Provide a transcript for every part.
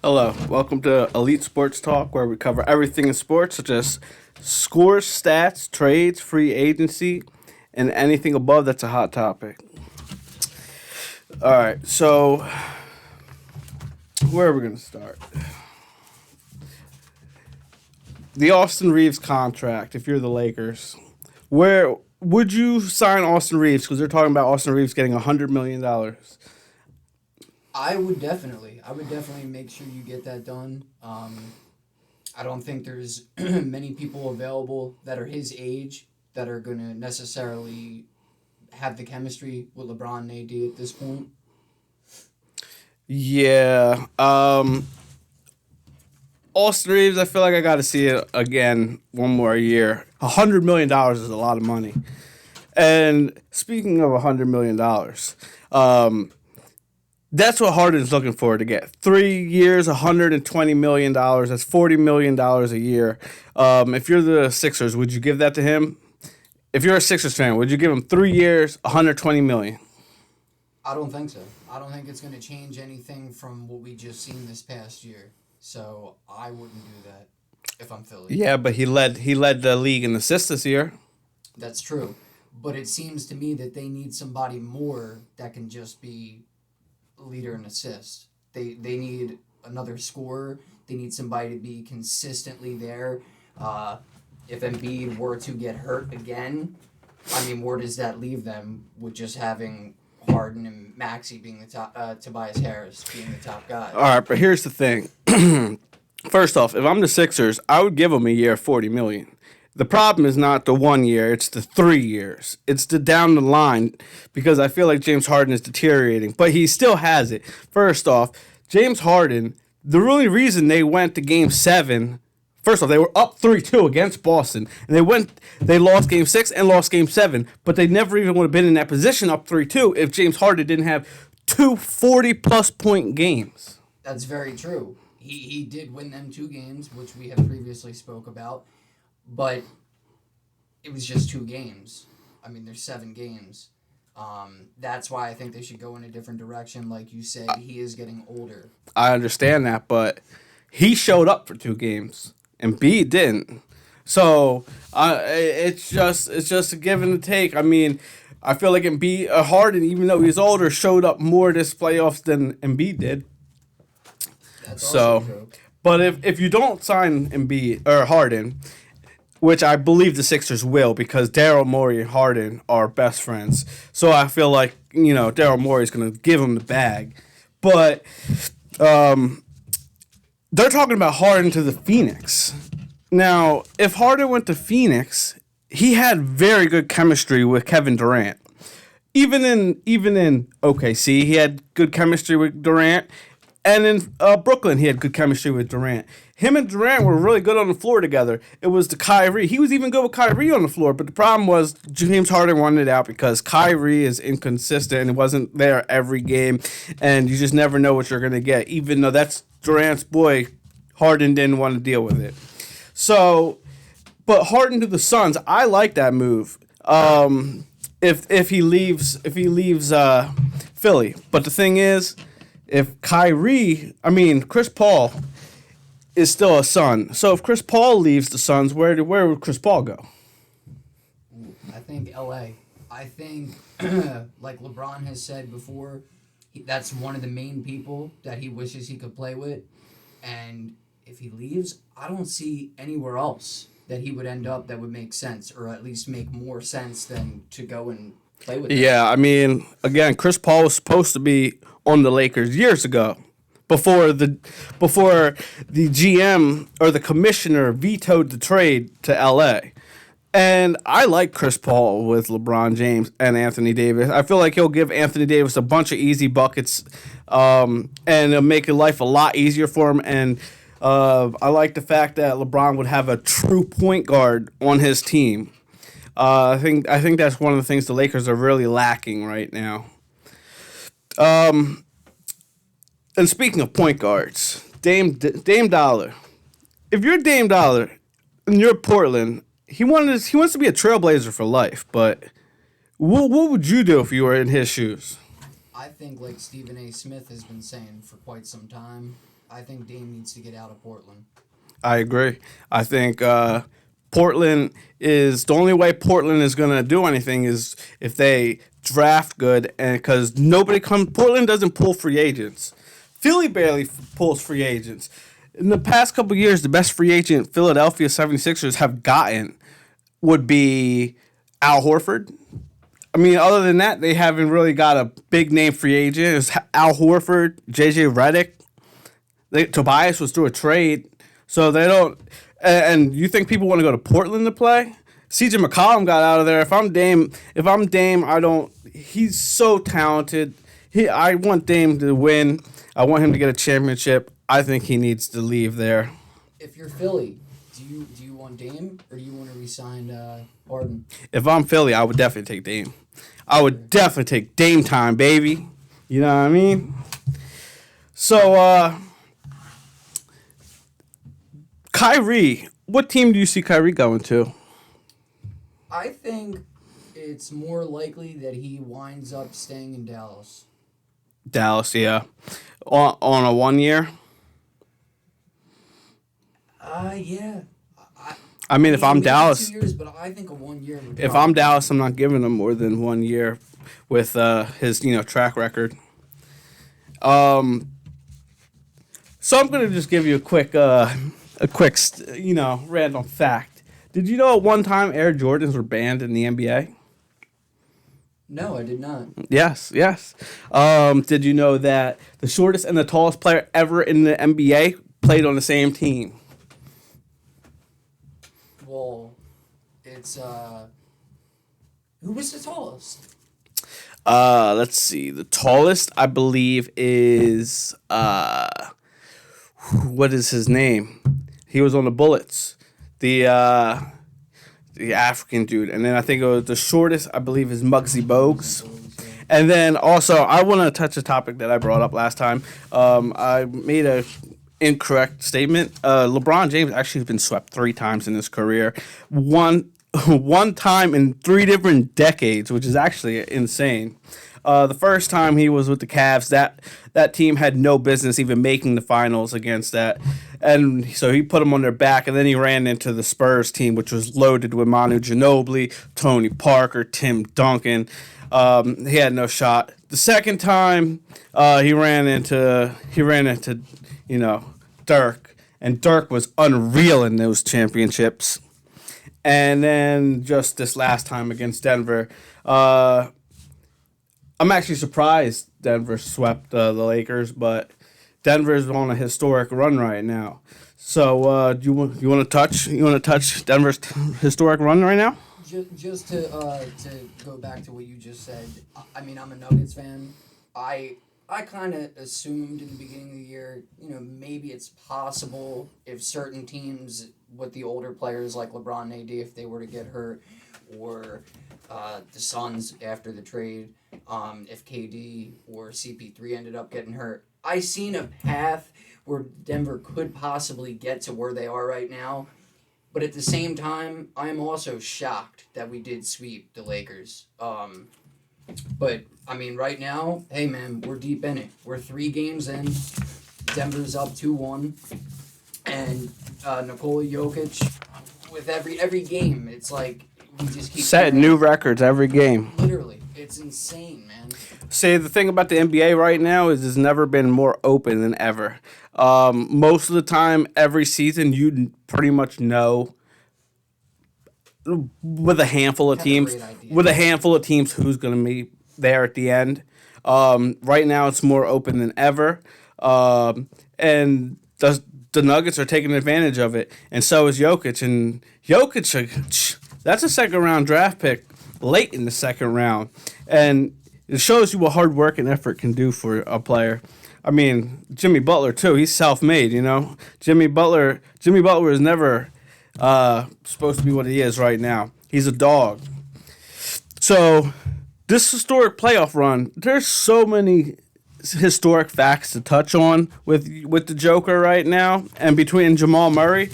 Hello, welcome to Elite Sports Talk, where we cover everything in sports, such as scores, stats, trades, free agency, and anything above that's a hot topic. All right, so where are we going to start? The Austin Reeves contract, if you're the Lakers. Where would you sign Austin Reeves? Because they're talking about Austin Reeves getting $100 million. I would definitely make sure you get that done. I don't think there's many people available that are his age that are going to necessarily have the chemistry with LeBron and AD at this point. Yeah. Austin Reeves, I feel like I got to see it again one more year. $100 million is a lot of money. And speaking of $100 million, that's what Harden's looking for to get. 3 years, $120 million. That's $40 million a year. If you're the Sixers, would you give that to him? If you're a Sixers fan, would you give him 3 years, $120 million? I don't think so. I don't think it's going to change anything from what we just seen this past year. So I wouldn't do that if I'm Philly. Yeah, but he led the league in assists this year. That's true. But it seems to me that they need somebody more that can just be leader and assist. They need another scorer. They need somebody to be consistently there. If Embiid were to get hurt again, I mean, where does that leave them with just having Harden and Maxey being the top, Tobias Harris being the top guy? All right, but here's the thing. First off, if I'm the Sixers, I would give him a year, $40 million. The problem is not the 1 year, it's the 3 years. It's the down the line because I feel like James Harden is deteriorating, but he still has it. First off, James Harden, the only reason they went to Game 7, first off, they were up 3-2 against Boston, and they lost Game 6 and lost Game 7, but they never even would have been in that position up 3-2 if James Harden didn't have two 40-plus point games. That's very true. He did win them 2 games, which we have previously spoke about. But it was just 2 games. I mean, there's 7 games. That's why I think they should go in a different direction. Like you said, he is getting older. I understand that, but he showed up for 2 games, and B didn't. So it's just a give and a take. I mean, I feel like Harden, even though he's older, showed up more this playoffs than Embiid did. That's also true. But if you don't sign Embiid or Harden, which I believe the Sixers will because Daryl Morey and Harden are best friends. So I feel like, Daryl Morey is going to give him the bag. But they're talking about Harden to the Phoenix. Now, if Harden went to Phoenix, he had very good chemistry with Kevin Durant. Even in OKC, he had good chemistry with Durant. And in Brooklyn, he had good chemistry with Durant. Him and Durant were really good on the floor together. It was the Kyrie. He was even good with Kyrie on the floor, but the problem was James Harden wanted it out because Kyrie is inconsistent and wasn't there every game, and you just never know what you're going to get. Even though that's Durant's boy, Harden didn't want to deal with it. So, but Harden to the Suns, I like that move. If he leaves Philly, but the thing is, if Chris Paul is still a Sun. So if Chris Paul leaves the Suns, where would Chris Paul go? I think LA. I think, like LeBron has said before, that's one of the main people that he wishes he could play with. And if he leaves, I don't see anywhere else that he would end up that would make sense, or at least make more sense than to go and play with them. Yeah, I mean, again, Chris Paul was supposed to be on the Lakers years ago, before the GM or the commissioner vetoed the trade to LA. And I like Chris Paul with LeBron James and Anthony Davis. I feel like he'll give Anthony Davis a bunch of easy buckets, and it'll make life a lot easier for him. And I like the fact that LeBron would have a true point guard on his team. I think that's one of the things the Lakers are really lacking right now. And speaking of point guards, Dame Dollar. If you're Dame Dollar and you're Portland, he wants to be a trailblazer for life. But what would you do if you were in his shoes? I think, like Stephen A. Smith has been saying for quite some time, I think Dame needs to get out of Portland. I agree. I think Portland is the only way Portland is going to do anything is if they draft good, and because nobody comes, Portland doesn't pull free agents. Philly barely pulls free agents. In the past couple of years, the best free agent Philadelphia 76ers have gotten would be Al Horford. I mean, other than that, they haven't really got a big name free agent. It's Al Horford, JJ Redick. Tobias was through a trade, so they don't. And you think people want to go to Portland to play? CJ McCollum got out of there. If I'm Dame, I don't. He's so talented. I want Dame to win. I want him to get a championship. I think he needs to leave there. If you're Philly, do you want Dame or do you want to re-sign Harden? If I'm Philly, I would definitely take Dame. I would definitely take Dame time, baby. You know what I mean? So, Kyrie, what team do you see Kyrie going to? I think it's more likely that he winds up staying in Dallas. Dallas, yeah. On a 1 year? Yeah. I mean, if I'm maybe Dallas, 2 years, but I think a 1 year. if I'm Dallas, I'm not giving him more than 1 year with his track record. So I'm gonna just give you a quick random fact. Did you know at one time Air Jordans were banned in the NBA? No, I did not. Yes. Did you know that the shortest and the tallest player ever in the NBA played on the same team? Well, it's who was the tallest? Let's see. The tallest, I believe, is what is his name? He was on the Bullets. The African dude. And then I think it was the shortest, I believe, is Muggsy Bogues. And then also, I want to touch a topic that I brought up last time. I made a incorrect statement. LeBron James actually has been swept 3 times in his career. One time in 3 different decades, which is actually insane. The first time he was with the Cavs, that team had no business even making the finals against that. And so he put them on their back, and then he ran into the Spurs team, which was loaded with Manu Ginobili, Tony Parker, Tim Duncan. He had no shot. The second time, he ran into Dirk, and Dirk was unreal in those championships. And then just this last time against Denver, I'm actually surprised Denver swept the Lakers, but Denver's on a historic run right now. So, you want to touch Denver's historic run right now? Just to go back to what you just said. I mean, I'm a Nuggets fan. I kind of assumed in the beginning of the year, maybe it's possible if certain teams with the older players like LeBron and AD, if they were to get hurt, or the Suns after the trade, if KD or CP3 ended up getting hurt. I seen a path where Denver could possibly get to where they are right now, but at the same time, I am also shocked that we did sweep the Lakers. But, I mean, right now, hey, man, we're deep in it. We're 3 games in. Denver's up 2-1. And Nikola Jokic, with every game, it's like we just keep setting new records every game. Literally. It's insane, man. See, the thing about the NBA right now is it's never been more open than ever. Most of the time, every season, you pretty much know with a handful of teams who's going to be there at the end. Right now, it's more open than ever, and the Nuggets are taking advantage of it, and so is Jokic. And Jokic, that's a second-round draft pick late in the second round, and it shows you what hard work and effort can do for a player. I mean, Jimmy Butler too. He's self-made, Jimmy Butler is never supposed to be what he is right now. He's a dog. So this historic playoff run, there's so many historic facts to touch on with the Joker right now, and between Jamal Murray.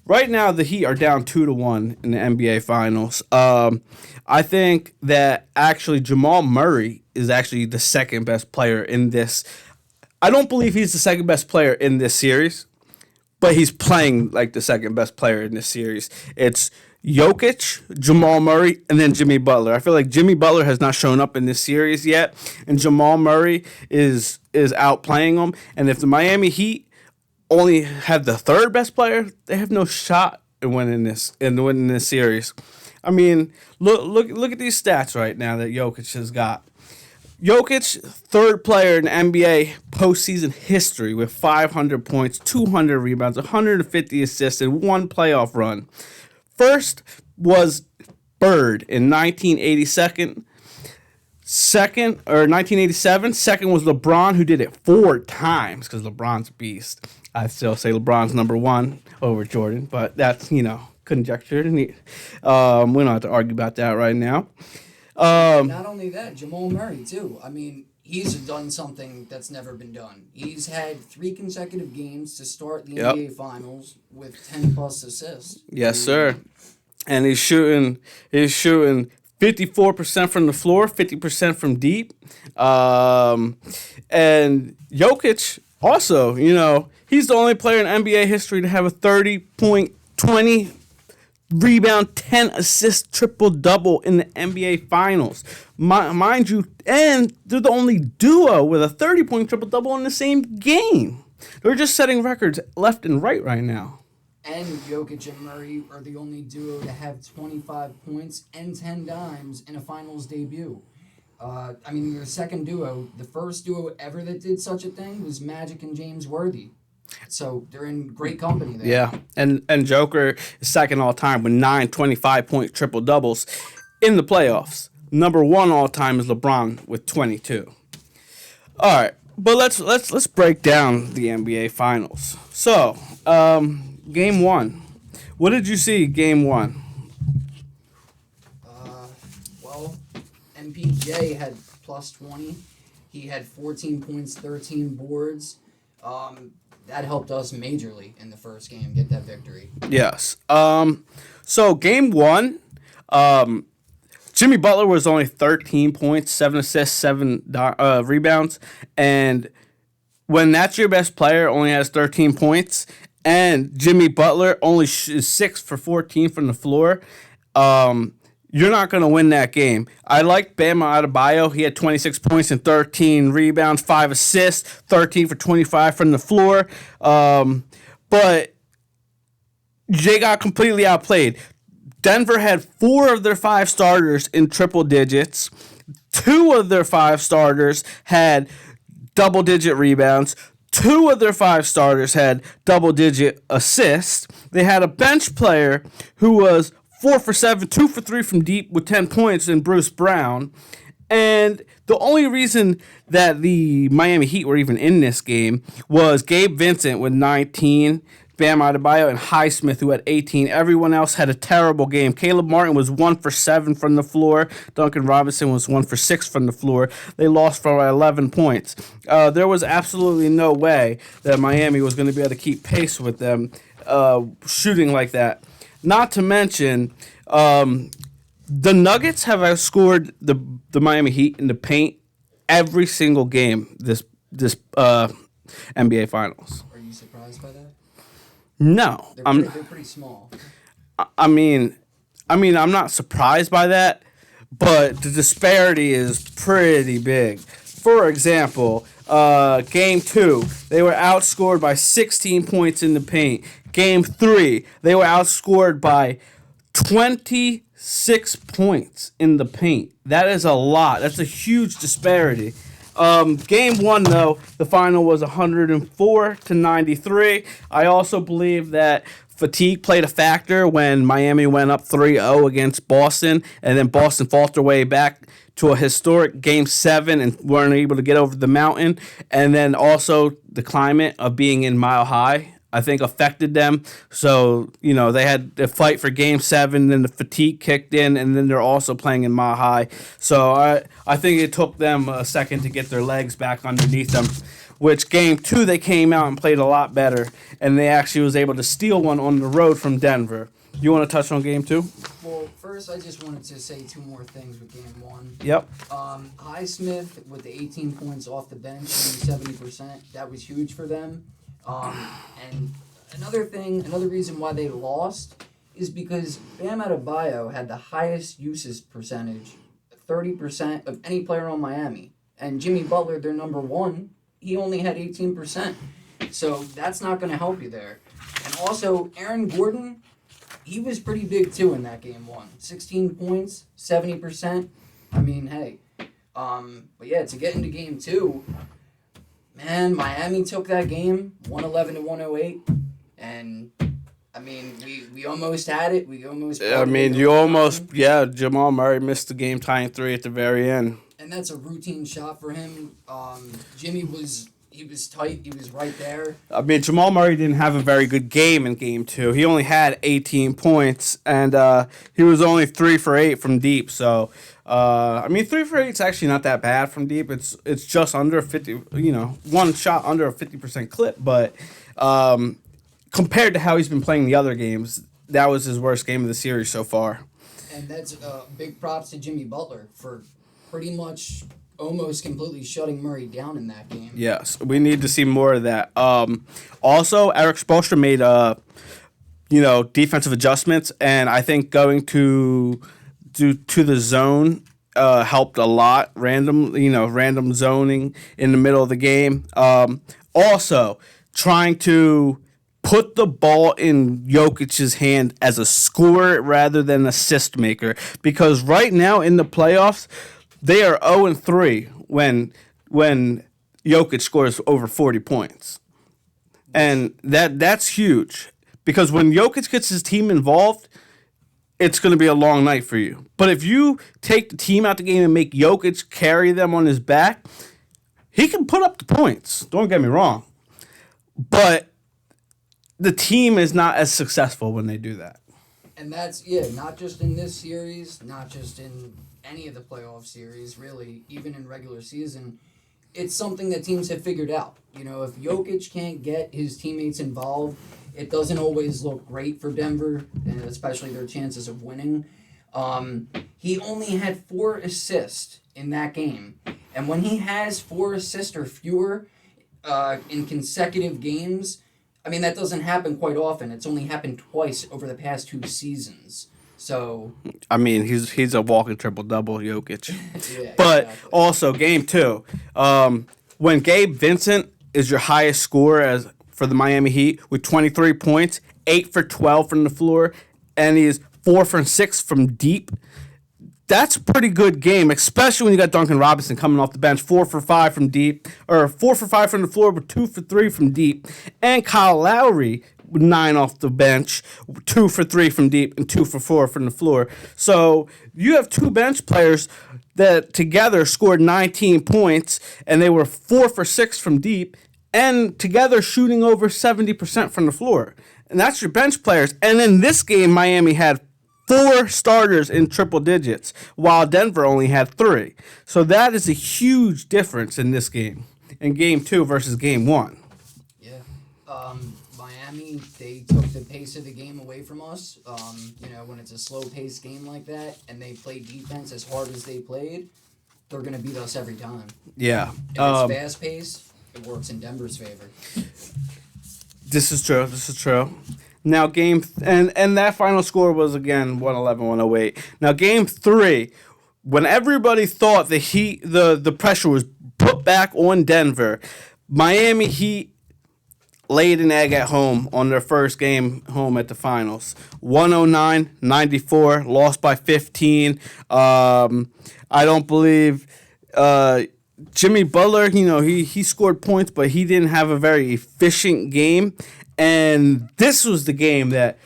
Right now, the Heat are down 2-1 in the NBA Finals. I think that actually Jamal Murray is actually the second best player in this I don't believe he's the second best player in this series, but he's playing like the second best player in this series. It's Jokic, Jamal Murray, and then Jimmy Butler. I feel like Jimmy Butler has not shown up in this series yet, and Jamal Murray is outplaying him. And if the Miami Heat only have the third best player, they have no shot in winning this series. I mean, look at these stats right now that Jokic has got. Jokic, third player in NBA postseason history with 500 points, 200 rebounds, 150 assists, and one playoff run. First was Bird in 1987. Second, or 1987. Second was LeBron, who did it 4 times because LeBron's a beast. I still say LeBron's number one over Jordan, but that's, conjecture. We don't have to argue about that right now. Not only that, Jamal Murray, too. I mean, he's done something that's never been done. He's had 3 consecutive games to start the NBA Finals with 10-plus assists. Yes, sir. And he's shooting 54% from the floor, 50% from deep. And Jokic also, he's the only player in NBA history to have a 30-point, 20 rebound, 10 assist triple-double in the NBA Finals. Mind you, and they're the only duo with a 30-point triple-double in the same game. They're just setting records left and right now. And Jokic and Murray are the only duo to have 25 points and 10 dimes in a Finals debut. Their second duo, the first duo ever that did such a thing was Magic and James Worthy. So they're in great company there. Yeah, and Joker is second all time with 9 25-point triple doubles in the playoffs. Number 1 all time is LeBron with 22. All right, but let's break down the NBA Finals. So, Game 1. What did you see? Game 1. MPJ had plus 20. He had 14 points, 13 boards. That helped us majorly in the first game get that victory. Yes. So Game 1, Jimmy Butler was only 13 points, 7 assists, 7 rebounds, and when that's your best player only has 13 points, and Jimmy Butler only is 6 for 14 from the floor, you're not going to win that game. I like Bam Adebayo. He had 26 points and 13 rebounds, 5 assists, 13 for 25 from the floor. But Jay got completely outplayed. Denver had 4 of their 5 starters in triple digits. 2 of their 5 starters had double-digit rebounds. 2 of their 5 starters had double-digit assists. They had a bench player who was 4 for 7, 2 for 3 from deep with 10 points in Bruce Brown. And the only reason that the Miami Heat were even in this game was Gabe Vincent with 19, Bam Adebayo, and Highsmith, who had 18. Everyone else had a terrible game. Caleb Martin was 1 for 7 from the floor. Duncan Robinson was 1 for 6 from the floor. They lost for 11 points. There was absolutely no way that Miami was going to be able to keep pace with them shooting like that. Not to mention, the Nuggets have outscored the Miami Heat in the paint every single game this NBA Finals. Are you surprised by that? No, They're pretty small. I mean, I'm not surprised by that, but the disparity is pretty big. For example, Game 2, they were outscored by 16 points in the paint. Game 3, they were outscored by 26 points in the paint. That is a lot. That's a huge disparity. Game 1, though, the final was 104-93. I also believe that fatigue played a factor when Miami went up 3-0 against Boston, and then Boston fought their way back to a historic Game 7 and weren't able to get over the mountain. And then also the climate of being in Mile High, I think, affected them. So, they had to fight for Game 7, then the fatigue kicked in, and then they're also playing in Mile High. So I think it took them a second to get their legs back underneath them, which Game 2 they came out and played a lot better, and they actually was able to steal one on the road from Denver. You want to touch on game 2? Well, first, I just wanted to say two more things with game 1. Yep. Highsmith with the 18 points off the bench and 70%, that was huge for them. And another reason why they lost is because Bam Adebayo had the highest usage percentage, 30% of any player on Miami. And Jimmy Butler, their number 1, he only had 18%. So that's not going to help you there. And also, Aaron Gordon, he was pretty big too in that game 1. 16 points, 70%. I mean, hey. But yeah, to get into game 2, man, Miami took that game 111 to 108. And I mean, we almost had it. Jamal Murray missed the game tying 3 at the very end. And that's a routine shot for him. Jimmy was tight. He was right there. I mean, Jamal Murray didn't have a very good game in game 2. He only had 18 points, and he was only 3 for 8 from deep. So, 3 for 8 is actually not that bad from deep. It's just under 50. One shot under a 50% clip. But compared to how he's been playing the other games, that was his worst game of the series so far. And that's big props to Jimmy Butler for pretty much almost completely shutting Murray down in that game. Yes, we need to see more of that. Also, Eric Spoelstra made defensive adjustments, and I think going to the zone helped a lot. Random zoning in the middle of the game. Also, trying to put the ball in Jokic's hand as a scorer rather than assist maker, because right now in the playoffs, they are 0-3 when Jokic scores over 40 points. And that's huge, because when Jokic gets his team involved, it's going to be a long night for you. But if you take the team out the game and make Jokic carry them on his back, he can put up the points. Don't get me wrong. But the team is not as successful when they do that. And that's, not just in this series, not just in any of the playoff series, really, even in regular season. It's something that teams have figured out. If Jokic can't get his teammates involved, it doesn't always look great for Denver, and especially their chances of winning. He only had 4 assists in that game. And when he has 4 assists or fewer in consecutive games, that doesn't happen quite often. It's only happened twice over the past 2 seasons. So he's a walking triple-double, Jokic. Yeah, but exactly. Also, game 2, when Gabe Vincent is your highest scorer for the Miami Heat with 23 points, 8 for 12 from the floor, and he is 4 for 6 from deep, that's a pretty good game, especially when you got Duncan Robinson coming off the bench, 4 for 5 from deep, or 4 for 5 from the floor, but 2 for 3 from deep, and Kyle Lowry 9 off the bench, 2 for 3 from deep, and 2 for 4 from the floor. So you have 2 bench players that together scored 19 points, and they were 4 for 6 from deep, and together shooting over 70% from the floor. And that's your bench players. And in this game, Miami had 4 starters in triple digits, while Denver only had 3. So that is a huge difference in this game, in game 2 versus game 1. Yeah. Miami, they took the pace of the game away from us. When it's a slow-paced game like that and they play defense as hard as they played, they're going to beat us every time. Yeah. If it's fast-paced, it works in Denver's favor. This is true. Now, and that final score was, again, 111-108. Now, game 3, when everybody thought the pressure was put back on Denver, Miami Heat laid an egg at home on their first game home at the finals. 109-94, lost by 15. I don't believe Jimmy Butler, he scored points, but he didn't have a very efficient game. And this was the game that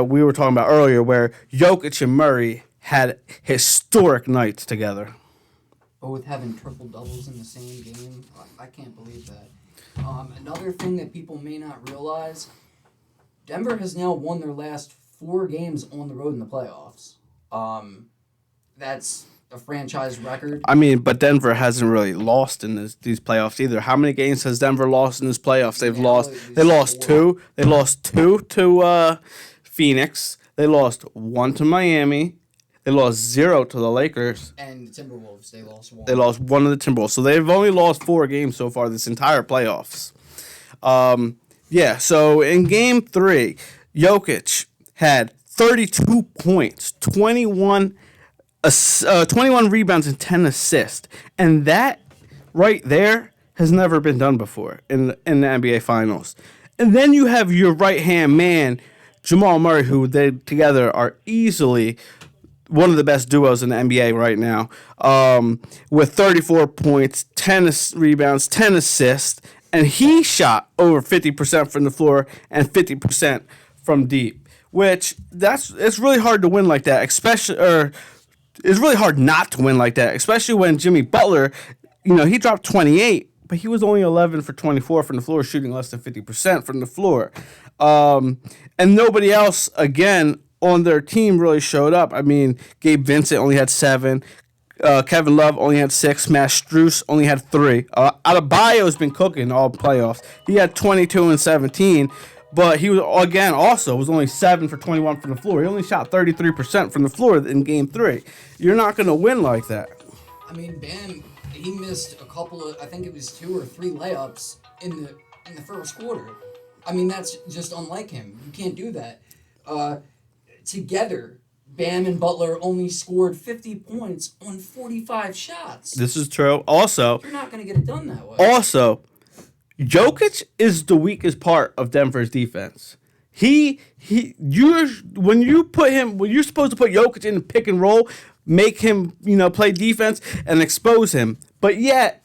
we were talking about earlier, where Jokic and Murray had historic nights together. Both having triple-doubles in the same game. I can't believe that. Another thing that people may not realize, Denver has now won their last 4 games on the road in the playoffs. That's a franchise record. But Denver hasn't really lost in these playoffs either. How many games has Denver lost in this playoffs? They lost 2. They lost 2 to Phoenix. They lost 1 to Miami. They lost 0 to the Lakers. And the Timberwolves, they lost 1. They lost 1 to the Timberwolves. So they've only lost 4 games so far this entire playoffs. So in Game 3, Jokic had 32 points, 21 rebounds, and 10 assists. And that right there has never been done before in the NBA Finals. And then you have your right-hand man, Jamal Murray, who they together are easily one of the best duos in the NBA right now, with 34 points, 10 rebounds, 10 assists, and he shot over 50% from the floor and 50% from deep, which it's really hard to win like that, it's really hard not to win like that, especially when Jimmy Butler, he dropped 28, but he was only 11 for 24 from the floor, shooting less than 50% from the floor. And nobody else, again, on their team really showed up. I mean, Gabe Vincent only had 7. Kevin Love only had 6. Matt Strus only had 3. Adebayo's been cooking all playoffs. He had 22 and 17, but he was, again, also was only 7 for 21 from the floor. He only shot 33% from the floor in Game 3. You're not going to win like that. I mean, Bam, he missed a couple of, I think it was 2 or 3 layups in the first quarter. I mean, that's just unlike him. You can't do that. Together, Bam and Butler only scored 50 points on 45 shots. This is true. Also, you're not going to get it done that way. Also, Jokic is the weakest part of Denver's defense. When you're supposed to put Jokic in the pick and roll, make him, play defense and expose him. But yet,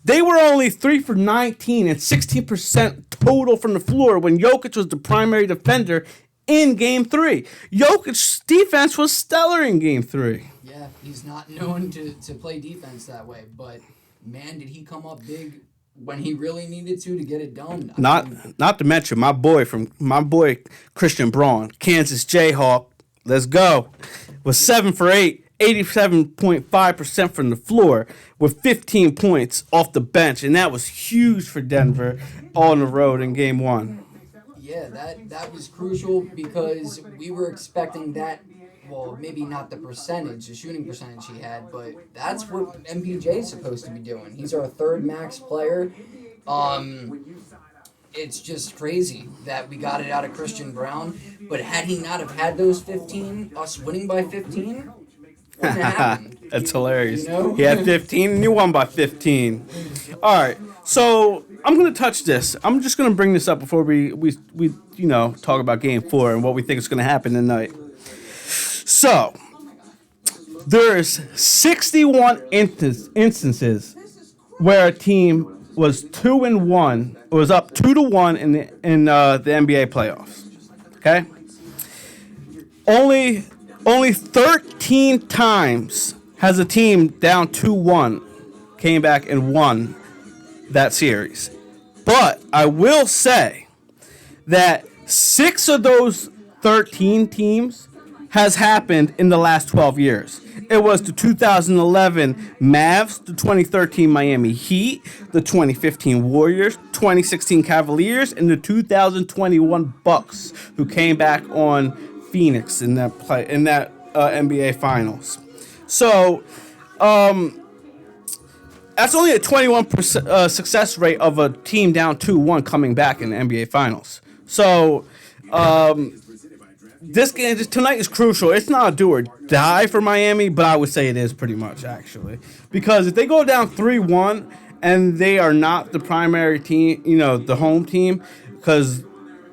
they were only 3 for 19 and 16% total from the floor when Jokic was the primary defender in Game 3. Jokic's defense was stellar in Game 3. Yeah, he's not known to play defense that way, but man, did he come up big when he really needed to get it done. Not to mention my boy Christian Braun, Kansas Jayhawk. Let's go. Was 7 for 8. 87.5% from the floor with 15 points off the bench, and that was huge for Denver on the road in Game 1. Yeah, that was crucial because we were expecting that, well, maybe not the shooting percentage he had, but that's what MPJ is supposed to be doing. He's our third max player. It's just crazy that we got it out of Christian Braun, but had he not have had those 15, us winning by 15, wouldn't have happened. That's hilarious. He had 15 and you won by 15. All right, so I'm going to touch this. I'm just going to bring this up before we talk about Game 4 and what we think is going to happen tonight. So, there's 61 instances where a team was 2-1, was up 2-1 in the NBA playoffs. Okay? Only 13 times has a team down 2-1 came back and won that series. But I will say that 6 of those 13 teams has happened in the last 12 years. It was the 2011 Mavs, the 2013 Miami Heat, the 2015 Warriors, 2016 Cavaliers, and the 2021 Bucks, who came back on Phoenix in that NBA Finals. So, that's only a 21% success rate of a team down 2-1 coming back in the NBA Finals. So, this game tonight is crucial. It's not a do or die for Miami, but I would say it is pretty much, actually. Because if they go down 3-1 and they are not the primary team, the home team, because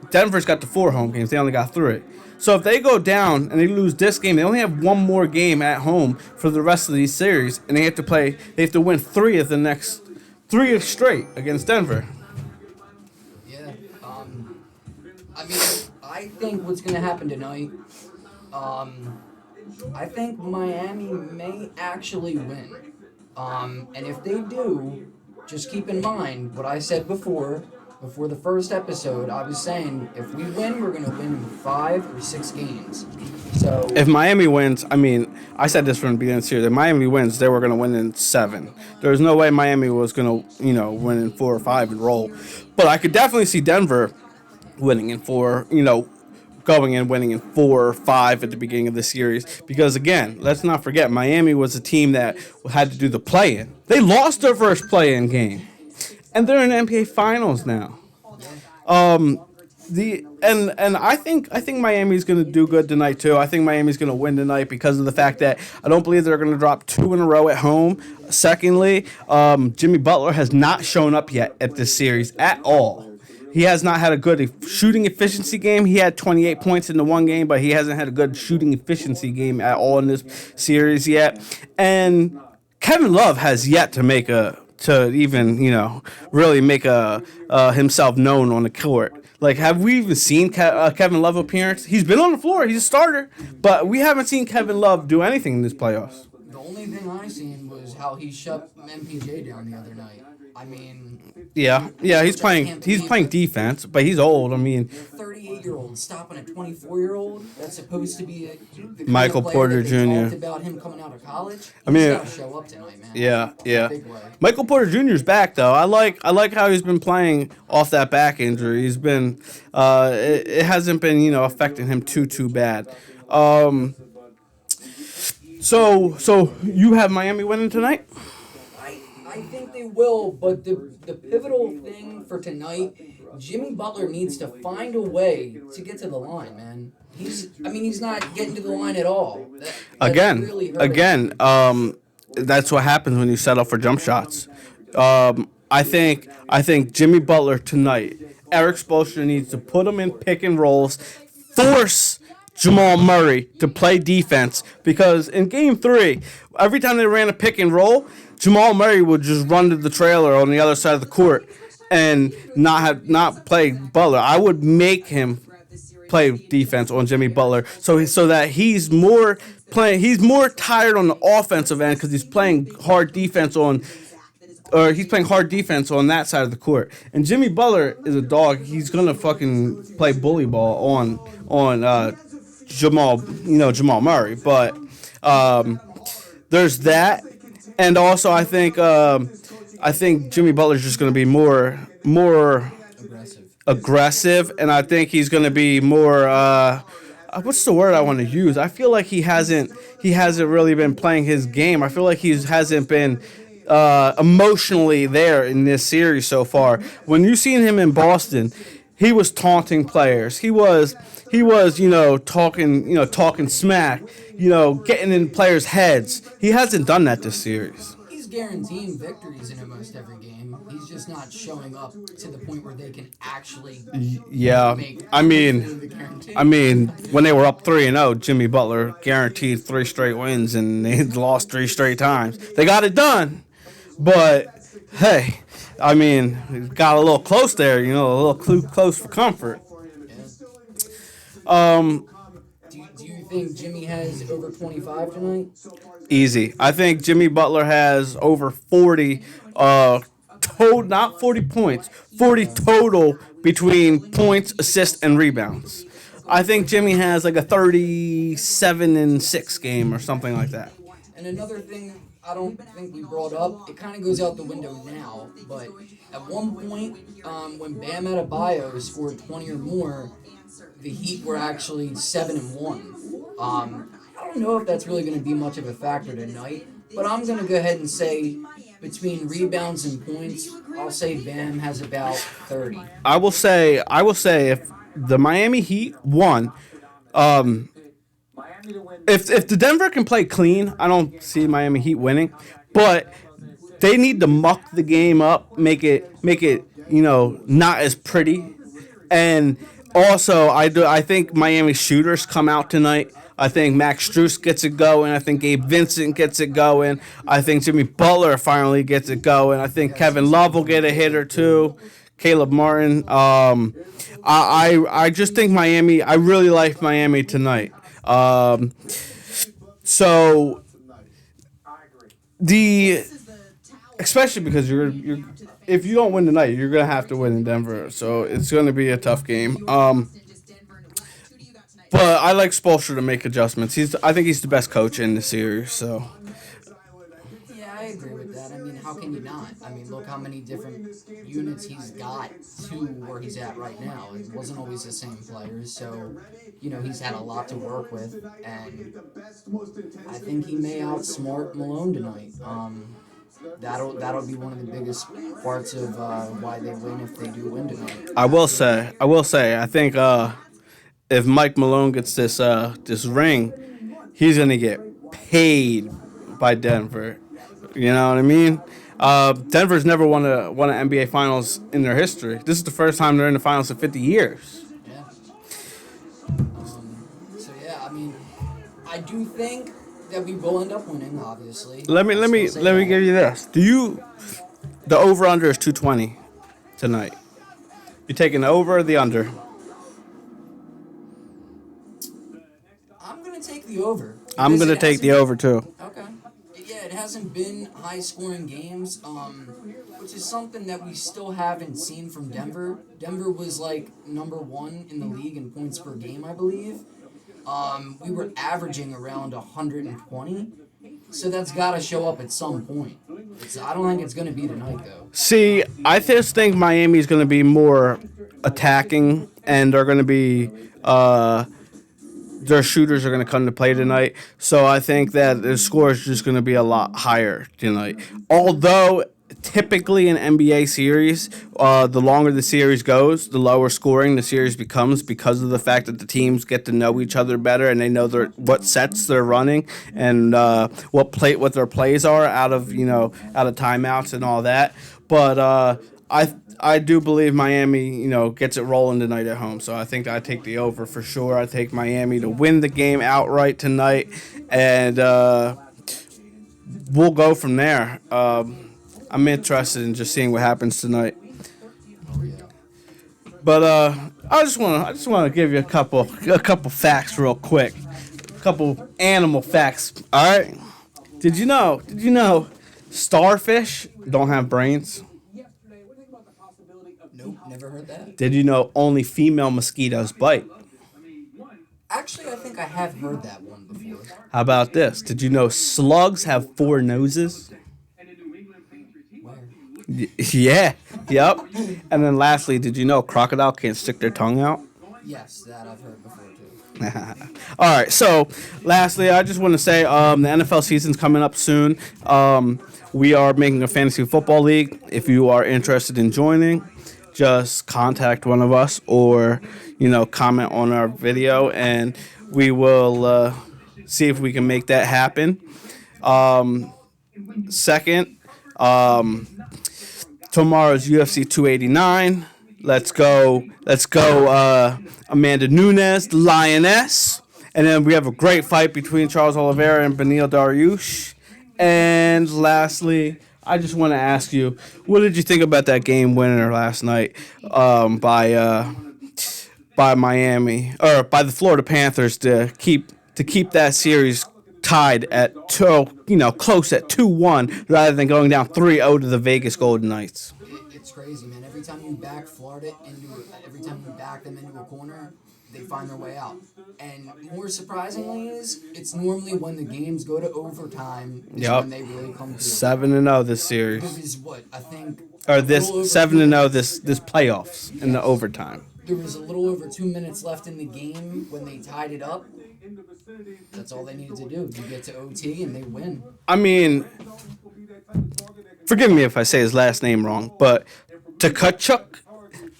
Denver's got the 4 home games, they only got 3. So if they go down and they lose this game, they only have one more game at home for the rest of these series, and they have to win 3 of the next 3 straight against Denver. Yeah, I think what's going to happen tonight, I think Miami may actually win. And if they do, just keep in mind what I said before the first episode. I was saying if we win, we're going to win in 5 or 6 games. So if Miami wins, I said this from the beginning of the series, if Miami wins, they were going to win in 7. There's no way Miami was going to, win in 4 or 5 and roll. But I could definitely see Denver winning in 4, going in winning in 4 or 5 at the beginning of the series. Because again, let's not forget, Miami was a team that had to do the play-in. They lost their first play-in game, and they're in the NBA Finals now. And I think Miami's going to do good tonight too. I think Miami's going to win tonight because of the fact that I don't believe they're going to drop 2 in a row at home. Secondly, Jimmy Butler has not shown up yet at this series at all. He has not had a good shooting efficiency game. He had 28 points in the one game, but he hasn't had a good shooting efficiency game at all in this series yet. And Kevin Love has yet to really make himself known on the court. Like, have we even seen Kevin Love appearance? He's been on the floor. He's a starter. But we haven't seen Kevin Love do anything in this playoffs. The only thing I seen was how he shut MPJ down the other night. I mean... Yeah, he's playing defense, but he's old. I mean... 38-year-old stopping a 24-year-old that's supposed to be the Michael Porter Jr. Talked about him coming out of college. He's got to show up tonight, man. Yeah. Michael Porter Jr.'s back though. I like how he's been playing off that back injury. He's been it hasn't been affecting him too bad. So you have Miami winning tonight? I think they will, but the pivotal thing for tonight, Jimmy Butler needs to find a way to get to the line, man. He's not getting to the line at all. Again, that's what happens when you settle for jump shots. I think Jimmy Butler tonight, Eric Spoelstra needs to put him in pick and rolls, force Jamal Murray to play defense, because in Game 3, every time they ran a pick and roll, Jamal Murray would just run to the trailer on the other side of the court and not play Butler. I would make him play defense on Jimmy Butler so that he's more tired on the offensive end because he's playing hard defense on that side of the court. And Jimmy Butler is a dog. He's gonna fucking play bully ball on Jamal Murray. But there's that. And also, I think Jimmy Butler's just going to be more aggressive, and I think he's going to be more. What's the word I want to use? I feel like he hasn't really been playing his game. I feel like he hasn't been emotionally there in this series so far. When you seen him in Boston, he was taunting players. He was talking smack, getting in players' heads. He hasn't done that this series. He's guaranteeing victories in almost every game. He's just not showing up to the point where they can actually when they were up 3-0, Jimmy Butler guaranteed 3 straight wins, and they lost 3 straight times. They got it done, but hey, got a little close there, a little close for comfort. Do you think Jimmy has over 25 tonight? Easy. I think Jimmy Butler has over 40, not 40 points, 40 total between points, assists, and rebounds. I think Jimmy has like a 37-6 game or something like that. And another thing I don't think we brought up, it kind of goes out the window now, but at one point, when Bam Adebayo scored 20 or more, the Heat were actually 7-1. I don't know if that's really going to be much of a factor tonight, but I'm going to go ahead and say between rebounds and points, I'll say Bam has about 30. I will say if the Miami Heat won, if the Denver can play clean, I don't see Miami Heat winning, but they need to muck the game up, make it not as pretty. And also, I think Miami shooters come out tonight. I think Max Strus gets it going. I think Gabe Vincent gets it going. I think Jimmy Butler finally gets it going. I think Kevin Love will get a hit or two. Caleb Martin. I just think Miami. I really like Miami tonight. Especially because you're if you don't win tonight, you're gonna have to win in Denver. So it's gonna be a tough game. But I like Spoelstra to make adjustments. I think he's the best coach in the series. So. Yeah, I agree with that. I mean, how can you not? I mean, look how many different units he's got to where he's at right now. It wasn't always the same players, so he's had a lot to work with, and I think he may outsmart Malone tonight. That'll be one of the biggest parts of why they win if they do win tonight. I think if Mike Malone gets this ring, he's gonna get paid by Denver. You know what I mean? Denver's never won an NBA Finals in their history. This is the first time they're in the finals in 50 years. Yeah. So yeah, I mean, I do think that we will end up winning. Obviously. Let me give you this. The over under is 220 tonight. You taking the over or the under? I'm gonna take the over. I'm gonna take the over too. Okay. Yeah, it hasn't been high scoring games, which is something that we still haven't seen from Denver. Denver was like number 1 in the league in points per game, I believe. We were averaging around 120, so that's got to show up at some point. I don't think it's going to be tonight, though. See, I just think Miami's going to be more attacking, and they're going to be their shooters are going to come to play tonight. So I think that the score is just going to be a lot higher tonight. Although typically in NBA series, the longer the series goes, the lower scoring the series becomes because of the fact that the teams get to know each other better and they know what sets they're running and what their plays are out of timeouts and all that. But I do believe Miami, gets it rolling tonight at home. So I think I take the over for sure. I take Miami to win the game outright tonight, and we'll go from there. I'm interested in just seeing what happens tonight. But I just want to give you a couple facts real quick. A couple animal facts. All right. Did you know starfish don't have brains? Nope, never heard that. Did you know only female mosquitoes bite? Actually, I think I have heard that one before. How about this? Did you know slugs have 4 noses? Yeah. Yep. And then lastly, did you know a crocodile can't stick their tongue out? Yes, that I've heard before too. All right. So lastly, I just want to say the NFL season's coming up soon. We are making a fantasy football league. If you are interested in joining, just contact one of us or comment on our video and we will see if we can make that happen. Second, tomorrow's UFC 289. Let's go, Amanda Nunes, the Lioness. And then we have a great fight between Charles Oliveira and Beneil Dariush. And lastly, I just want to ask you, what did you think about that game winner last night by Miami or by the Florida Panthers to keep that series tied at close at 2-1 rather than going down 3-0 to the Vegas Golden Knights? It's crazy, man. Every time you back Florida every time you back them into a corner, they find their way out. And more surprisingly it's normally when the games go to overtime when they really come through. 7-0 this series. It was what I think. Or this 7-0 this playoffs in the overtime. There was a little over 2 minutes left in the game when they tied it up. That's all they needed to do. You get to OT and they win. I mean, forgive me if I say his last name wrong, but Tkachuk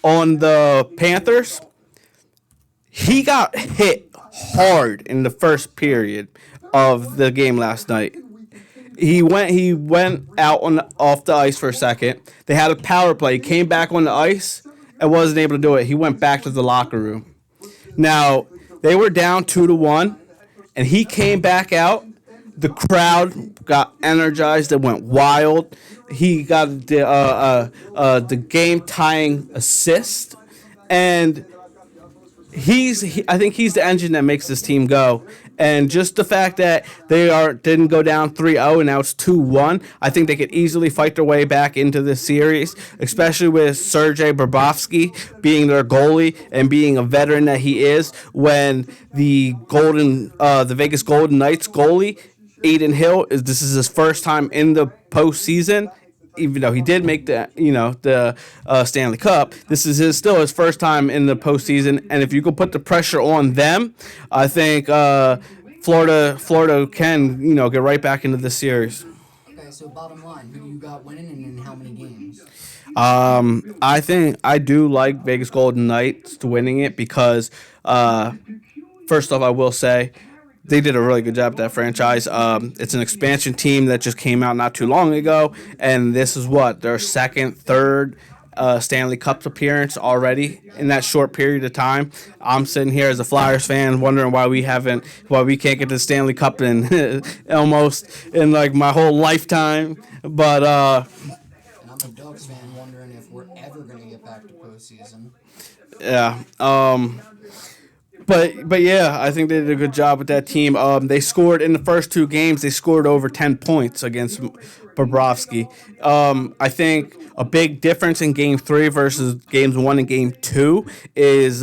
on the Panthers, he got hit hard in the first period of the game last night. He went out off the ice for a second. They had a power play. He came back on the ice and wasn't able to do it. He went back to the locker room. Now, they were down 2-1, and he came back out. The crowd got energized. It went wild. He got the game-tying assist, and I think he's the engine that makes this team go. And just the fact that they didn't go down 3-0 and now it's 2-1, I think they could easily fight their way back into this series, especially with Sergei Bobrovsky being their goalie and being a veteran that he is. When the Vegas Golden Knights goalie Aiden Hill this is his first time in the postseason. Even though he did make the Stanley Cup, this is still his first time in the postseason. And if you could put the pressure on them, I think Florida can get right back into this series. Okay, so bottom line, who you got winning and in how many games? I think I do like Vegas Golden Knights to winning it because first off, I will say they did a really good job at that franchise. It's an expansion team that just came out not too long ago, and this is what their second, third Stanley Cup appearance already in that short period of time. I'm sitting here as a Flyers fan wondering why we can't get the Stanley Cup in almost in like my whole lifetime. But And I'm a Ducks fan wondering if we're ever going to get back to postseason. yeah. But yeah, I think they did a good job with that team. They scored in the first two games. They scored over 10 points against Bobrovsky. I think a big difference in Game 3 versus Games 1 and Game 2 is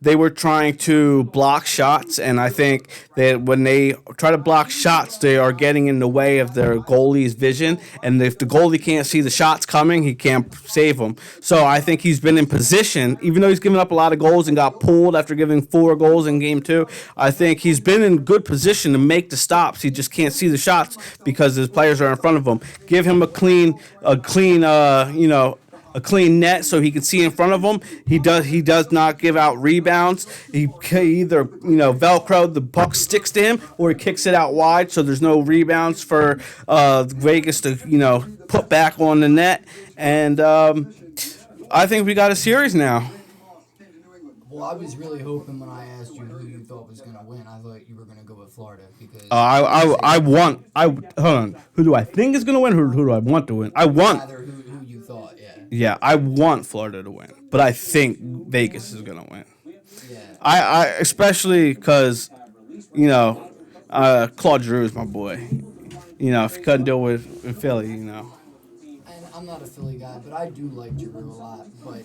they were trying to block shots, and I think that when they try to block shots, they are getting in the way of their goalie's vision, and if the goalie can't see the shots coming, he can't save them. So I think he's been in position, even though he's given up a lot of goals and got pulled after giving 4 goals in Game 2, I think he's been in good position to make the stops. He just can't see the shots because his players are in front of him. Give him a clean net so he can see in front of him. He does not give out rebounds. He either Velcro, the puck sticks to him, or he kicks it out wide so there's no rebounds for Vegas to put back on the net. And I think we got a series now. Well, I was really hoping when I asked you who you thought was going to win, I thought you were going to go with Florida because hold on. Who do I think is going to win? Who do I want to win? Rather who you thought, yeah. Yeah, I want Florida to win, but I think Vegas is going to win. Yeah. I especially because Claude Giroux is my boy. If he couldn't deal with Philly, And I'm not a Philly guy, but I do like Giroux a lot, but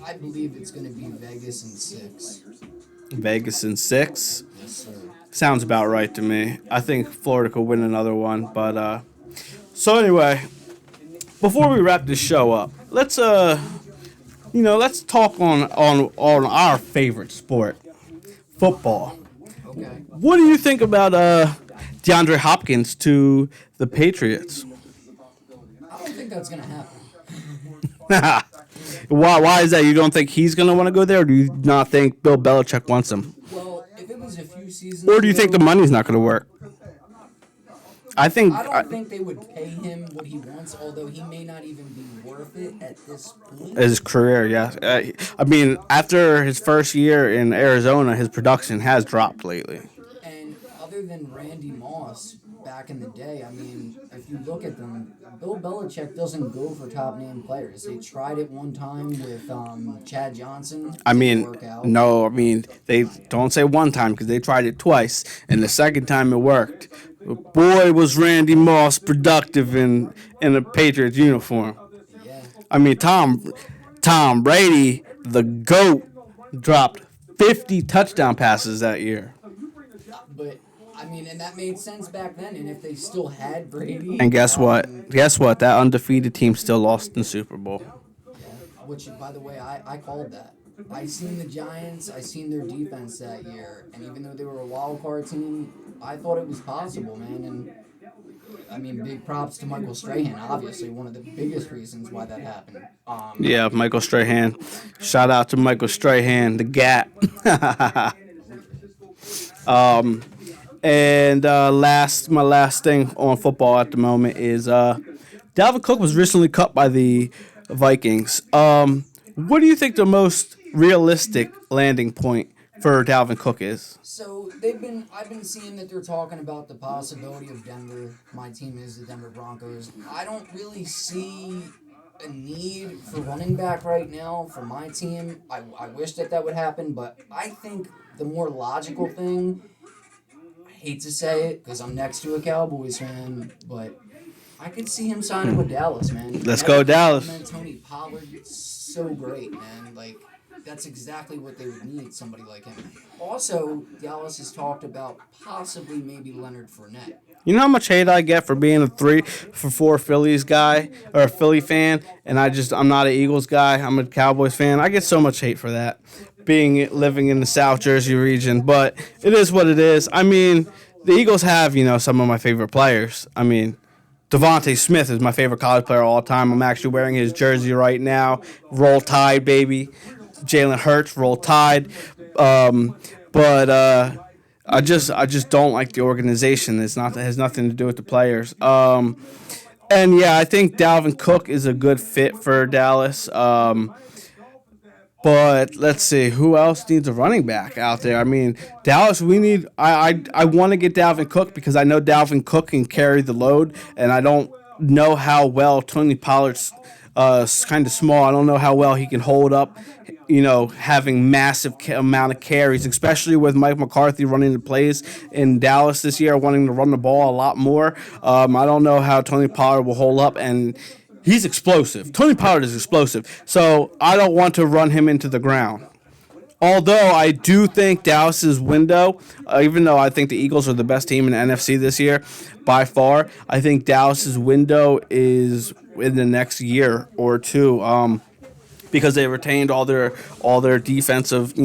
I believe it's going to be Vegas in 6. Vegas in 6? Yes, sir. Sounds about right to me. I think Florida could win another one, but so anyway, before we wrap this show up, let's talk on our favorite sport, football. Okay. What do you think about DeAndre Hopkins to the Patriots? I don't think that's going to happen. Why is that? You don't think he's going to want to go there, or do you not think Bill Belichick wants him? Well, if it was a few seasons Or do you think the money's not going to work? I don't think they would pay him what he wants, although he may not even be worth it at this point. His career, yeah. I mean, after his first year in Arizona, his production has dropped lately. And other than Randy Moss back in the day, I mean, if you look at them, Bill Belichick doesn't go for top name players. They tried it one time with Chad Johnson. I mean, they don't say one time because they tried it twice, and the second time it worked. Boy, was Randy Moss productive in a Patriots uniform. Yeah. I mean, Tom Brady, the GOAT, dropped 50 touchdown passes that year. But I mean, and that made sense back then. And if they still had Brady, And guess what? That undefeated team still lost in the Super Bowl. which, by the way, I called that. I seen the Giants. I seen their defense that year, and even though they were a wild card team, I thought it was possible, man. And I mean, big props to Michael Strahan. Obviously, one of the biggest reasons why that happened. Yeah, Michael Strahan. Shout out to Michael Strahan, the Gap. And my last thing on football at the moment is Dalvin Cook was recently cut by the Vikings. What do you think the most realistic landing point for Dalvin Cook is? So I've been seeing that they're talking about the possibility of Denver. My team is the Denver Broncos. I don't really see a need for running back right now for my team. I wish that would happen, but I think the more logical thing, I hate to say it because I'm next to a Cowboys fan, but I could see him signing with Dallas, man. Let's go, Dallas. Man, Tony Pollard, so great, man. Like, That's exactly what they would need, somebody like him. Also, Dallas has talked about possibly maybe Leonard Fournette. You know how much hate I get for being a 3 for 4 Phillies guy or a Philly fan, and I'm not an Eagles guy. I'm a Cowboys fan. I get so much hate for that, being living in the South Jersey region. But it is what it is. I mean, the Eagles have some of my favorite players. I mean, Devontae Smith is my favorite college player of all time. I'm actually wearing his jersey right now. Roll Tide, baby. Jalen Hurts, Roll Tide. But I just don't like the organization. It has nothing to do with the players. And yeah, I think Dalvin Cook is a good fit for Dallas. But let's see, who else needs a running back out there? I mean, Dallas, we need. I want to get Dalvin Cook because I know Dalvin Cook can carry the load, and I don't know how well Tony Pollard's kind of small. I don't know how well he can hold up. Having massive amount of carries, especially with Mike McCarthy running the plays in Dallas this year, wanting to run the ball a lot more. I don't know how Tony Pollard will hold up, and he's explosive. Tony Pollard is explosive, so I don't want to run him into the ground. Although I do think Dallas's window, even though I think the Eagles are the best team in the NFC this year by far, I think Dallas's window is in the next year or two. Because they retained all their defensive,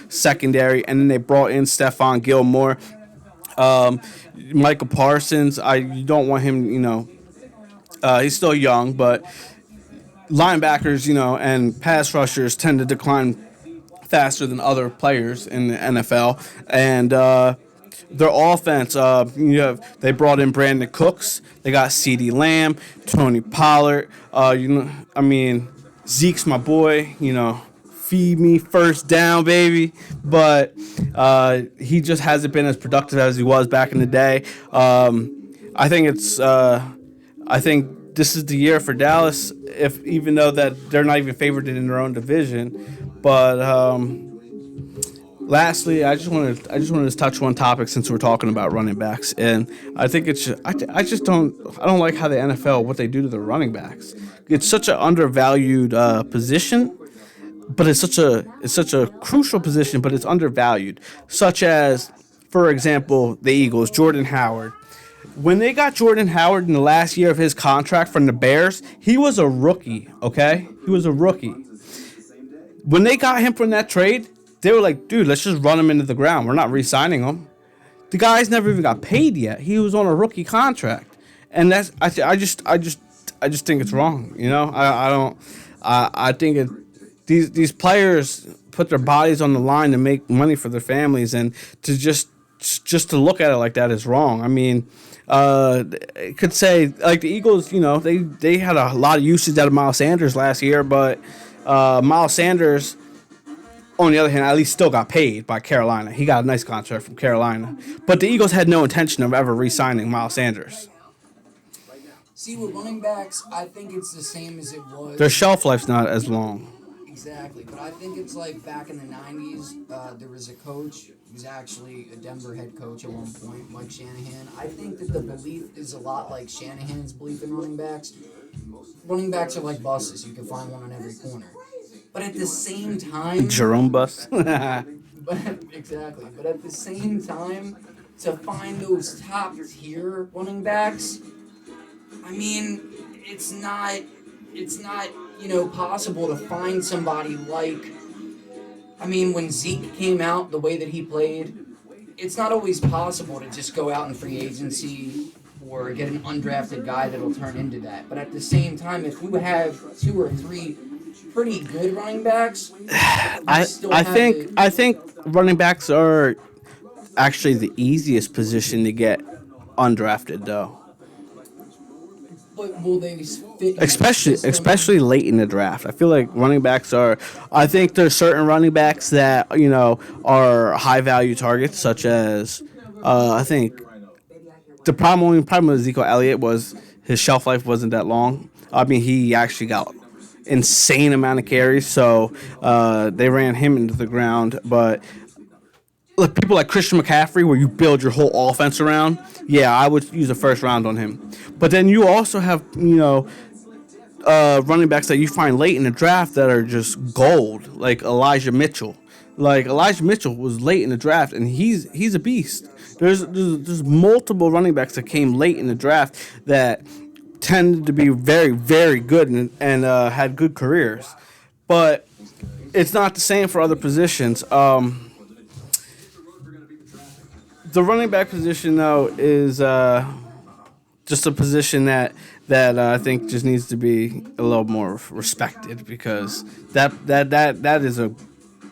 secondary, and then they brought in Stephon Gilmore, Michael Parsons. You don't want him, he's still young, but linebackers, and pass rushers tend to decline faster than other players in the NFL, and their offense, they brought in Brandon Cooks, they got CeeDee Lamb, Tony Pollard, I mean. Zeke's my boy, feed me first down, baby. But he just hasn't been as productive as he was back in the day. I think this is the year for Dallas, even though that they're not even favored in their own division. But lastly, I just wanted to touch one topic since we're talking about running backs, and I think I don't like how the NFL what they do to the running backs. It's such an undervalued position, but it's such a crucial position, but it's undervalued. Such as, for example, the Eagles, Jordan Howard. When they got Jordan Howard in the last year of his contract from the Bears, he was a rookie. Okay, he was a rookie. When they got him from that trade, they were like, dude, let's just run him into the ground. We're not re-signing him. The guy's never even got paid yet. He was on a rookie contract, and I just think it's wrong. I think these players put their bodies on the line to make money for their families, and to just to look at it like that is wrong. I mean, could say like the Eagles, they had a lot of usage out of Miles Sanders last year, but Miles Sanders, on the other hand, at least still got paid by Carolina. He got a nice contract from Carolina, but the Eagles had no intention of ever re-signing Miles Sanders. See, with running backs, I think it's the same as it was. Their shelf life's not as long. Exactly, but I think it's like back in the 90s, there was a coach who was actually a Denver head coach at one point, Mike Shanahan. I think that the belief is a lot like Shanahan's belief in running backs. Running backs are like buses. You can find one on every corner. But at the same time... Jerome bus. Exactly. But at the same time, to find those top-tier running backs, I mean, it's not possible to find somebody like... I mean, when Zeke came out, the way that he played, it's not always possible to just go out in free agency or get an undrafted guy that'll turn into that. But at the same time, if you have 2 or 3 pretty good running backs, I think running backs are actually the easiest position to get undrafted, though. But will they fit? Especially late in the draft. I feel like running backs are. I think there's certain running backs that are high value targets, such as I think the only problem with Ezekiel Elliott was his shelf life wasn't that long. I mean, he actually got insane amount of carries, so they ran him into the ground. But look, people like Christian McCaffrey, where you build your whole offense around, yeah, I would use a first round on him. But then you also have, running backs that you find late in the draft that are just gold, like Elijah Mitchell. Like Elijah Mitchell was late in the draft, and he's a beast. There's multiple running backs that came late in the draft that tended to be very very good and had good careers, but it's not the same for other positions. The running back position though is just a position that I think just needs to be a little more respected because that is a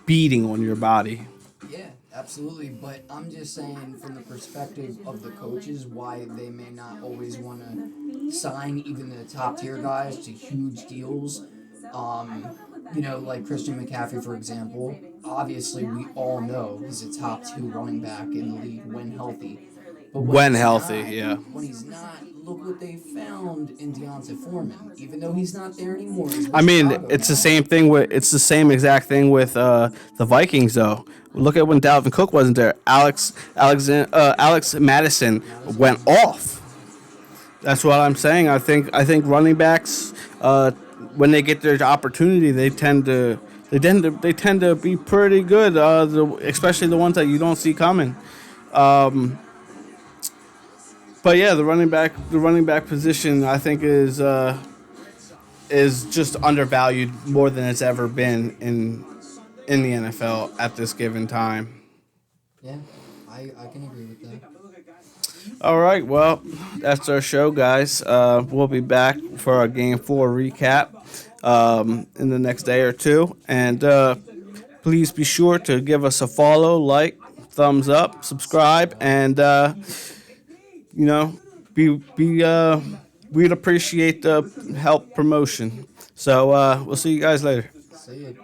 beating on your body. Yeah, absolutely. But I'm just saying, from the perspective of the coaches, why they may not always want to sign even the top tier guys to huge deals. Um, like Christian McCaffrey, for example. Obviously, we all know he's a top two running back in the league when healthy. But When healthy, yeah. when he's not, look what they found in Deontay Foreman. Even though he's not there anymore, he's with I mean, Chicago it's the now. same thing with it's the same exact thing with the Vikings though. Look at when Dalvin Cook wasn't there. Alex Madison went off. That's what I'm saying. I think running backs when they get their opportunity, they tend to be pretty good. Especially the ones that you don't see coming. But yeah, the running back position I think is just undervalued more than it's ever been in the NFL at this given time. Yeah, I can agree with that. All right, well, that's our show, guys. We'll be back for our Game 4 recap in the next day or two. And please be sure to give us a follow, like, thumbs up, subscribe, and, you know, we'd appreciate the help promotion. So we'll see you guys later. See you.